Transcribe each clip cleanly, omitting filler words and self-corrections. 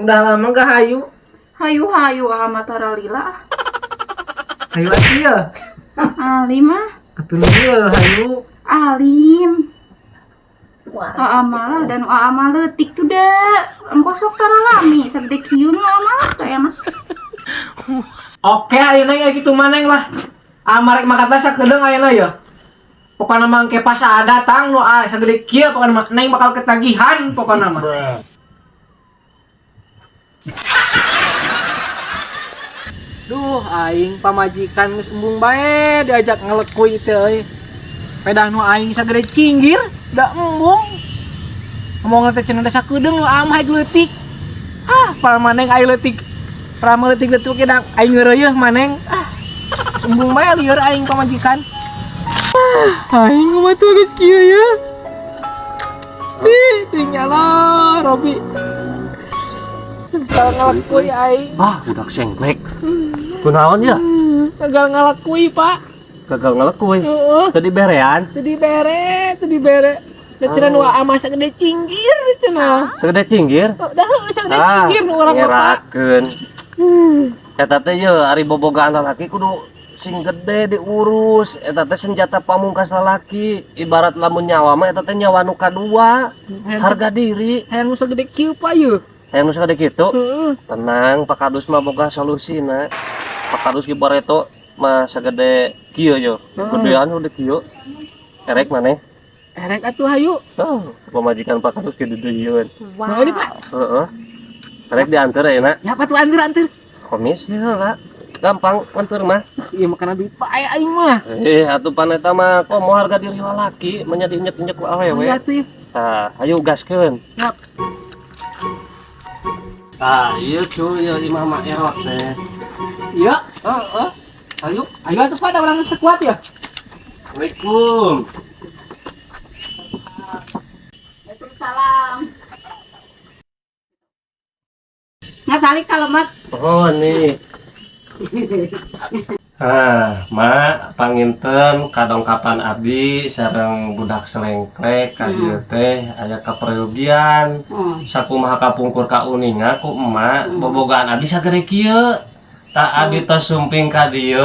Udah lama gak hayu. Hayu-hayu amat taralila. Hayu lagi ya. Alim mah. Atuh ya hayu. Alim. Malah dan malah leutik tuh dah. Engko sok taralami sagede kieu mah malah teh enak. Oke, ayeuna ya gitu maneng lah. Marek makata sakedeung ayeuna ya. Pokona mangke pas datang nu sagede kieu pokona neng bakal ketagihan pokona mah. Duh, aing pamajikan geus embung bae diajak ngelekuy teh euy. Pedah nu aing sagede cinggir, da embung. Ngomong teh cenah da sakedeung nu amah leutik. Pal maneng aya leutik. Rame leutik-leutik ge aing ngeureuyeuh maneng. Embung bae lieur aing pamajikan. Aing mah tuh geus kieu ya. Tinggal lah Robi. Gagal ngelekuy aing. Budak sengklek. Kunaon ya? Gagal ngelekuy, Pak. Gagal ngelekuy. Heeh. Tadi berean. Teu dibere. Da cenah nu amah sagede cinggir cenah. Segede cinggir. Dah sagede cinggir nu urang mah, Pak. Ngerakeun. Eta teh ye ari bobogaan lalaki kudu sing gede diurus. Eta teh senjata pamungkas lalaki. Ibarat lamun nyawa mah eta teh nyawa nu kadua. Harga diri. Hayang nu sagede kieu, Pak ye. Hayang nu sagede kitu. Heeh. Tenang, Pak Kadus mah boga solusina. Pak Kadus ki bareto mah sagede kieu yo. Gedean udah kieu. Erek maneh. Erek atuh hayu. Pemajikan Pak Kadus ki duduyun. Wow. Ini, Pak. Heeh. Erek diantar ayeuna. Ya apa tuh antur. Komis heula. Gampang antar mah. Iya makana duit Pak aing mah. Atuh paneta mah komo harga diri lalaki menjadi injek-injek ku awewe. Iya tuh. Tah, ayo gaskeun. Yap. Ieu cuy, ieu imah mak erot teh. Iya. Heeh. Ayo. Ayo atuh pada orang geus kuat ya. Assalamualaikum. Waalaikumsalam. Ngasalik kalamat. Oh nih. Mak panginten kadongkapan abdi sareng budak selengklek ka ieu teh aya kapereugian. Sakumaha kapungkur ka uninga ku emak bobogaan abdi sagede kieu. Tak abdi tos sumping ka dieu.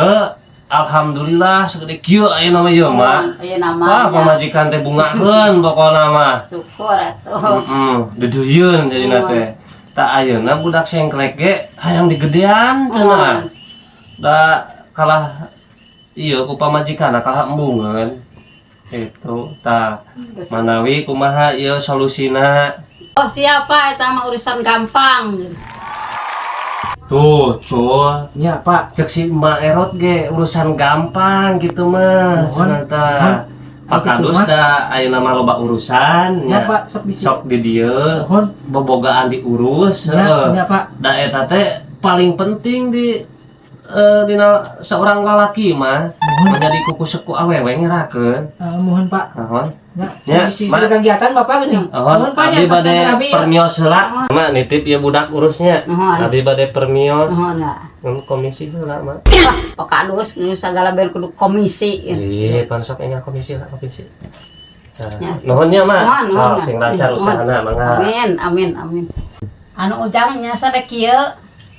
Alhamdulillah sagede kieu ayeuna mah ieu mak. Ayeuna Wah pamajikan teh bungakeun pokona mah. Syukur atuh. Dedeuyeun jadina teh. Tak ayeuna budak sengklek ge hayang digedean cenah. Da kalah ieu ku pamajikanna kalah embungeun. Itu tah manawi kumaha ieu solusina. Oh siapa eta mah urusan gampang. Tuh, cuy. Iya, Pak. Cek si Mbak Erot ge urusan gampang gitu mah. Cenah tah. Pak Kadus da ayeuna mah loba urusan Ya, nya. Pak, sok bisi. Sok di dieu. Bobogaan diurus. Ya, Pak. Da eta teh paling penting di dina seorang lalaki mah menjadi kuku seku awewe ngerakeun. Mohon, Pak. Naon? Ya, si kegiatan Bapak gini. Naon? Abdi bade permios heula. Mak nitip ya budak urusnya. Abdi bade permios. Komisi heula, Mak. Wah, Pak Kadus nu sagala bel kudu komisi. Iya, pan sok enggak komisi lah, komisi. Nuhun nya, Mak. Nuhun. Sing lancar usahana mangga. Amin. Anu ujang nya sadek kieu.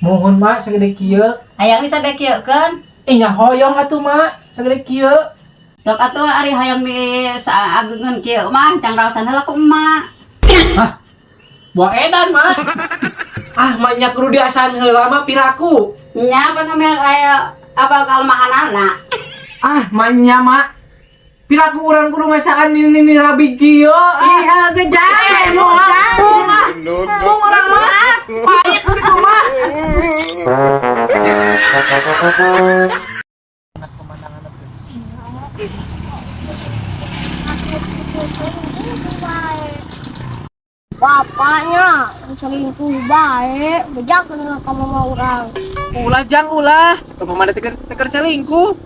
Mohon, Mak, sagede kieu. Hayang di sadek kieukeun. Nya hoyong atuh, Mak, sagede kieu. Sok atuh ari hayang di saageungeun kieu mah can raosan heula ku emak. Buah edan, Mak. Mak nya kudu diasan heula mah piraku. Nya pan amel aya apal kalemahanana. Mak nya, Mak. Piraku urang kudu ngasaan ini rabi kieu. Iya gejang. Mau orang mah. Pahit gitu, Mak. Bapaknya selingkuh baik, bejak dengan kamu mau orang. Ulah. Pemana teker selingkuh.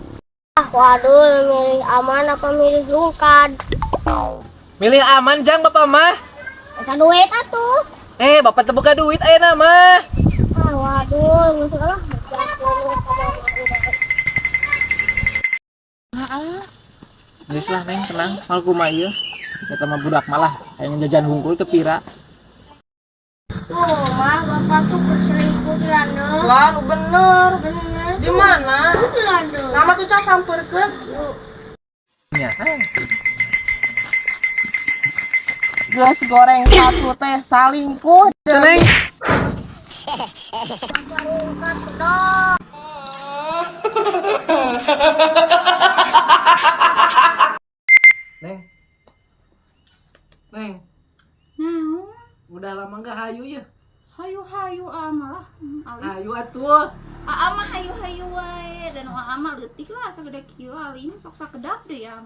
Waduh, milih aman apa milih lungkad? Milih aman jang Bapak mah. Kita duit atuh. Bapak teu boga duit ayeuna mah. Waduh, masalah bejak Geus lah Neng, tenang. Mal kumaha ieu. Eta mah budak malah hayang jajan hungkul teu pira. Mah kakak tuh keselingkuh lah Neng. Lah, nu bener. Bener. Di mana? Lah Neng. Nama tuh cang sampeurkeun. Ya, Geus goreng satu teh salingkuh. Neng. Sarungkat dong. Neng. Neng, Nah, udah lama nggak hayu ya? hayu-hayu amalah. Ali. Hayu atuh. Ama hayu-hayu wae dan ama leutik lah sagede kieu ali sok sakedap deui ya.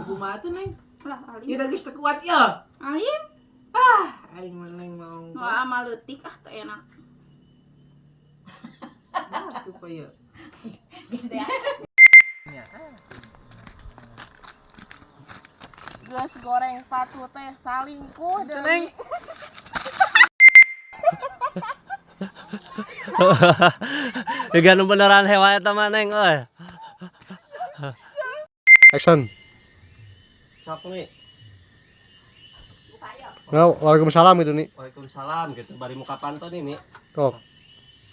Kumaha tuh Neng? Lah ali. Ieu da geus teu kuat ya. Ali Aing mah Neng mau. nu ama leutik teu enak. Atuh pa ya. Geus goreng satu teh salingkuh. Neng. Gan beneran hewan eta mah Neng euy. Action. Sok nih. Nah, waalaikumsalam itu nih. Waalaikumsalam gitu. Bari muka pantun ini. Tok.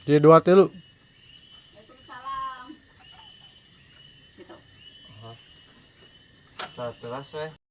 Jadi 2 tilu. Waalaikumsalam. Gitu. Terus we.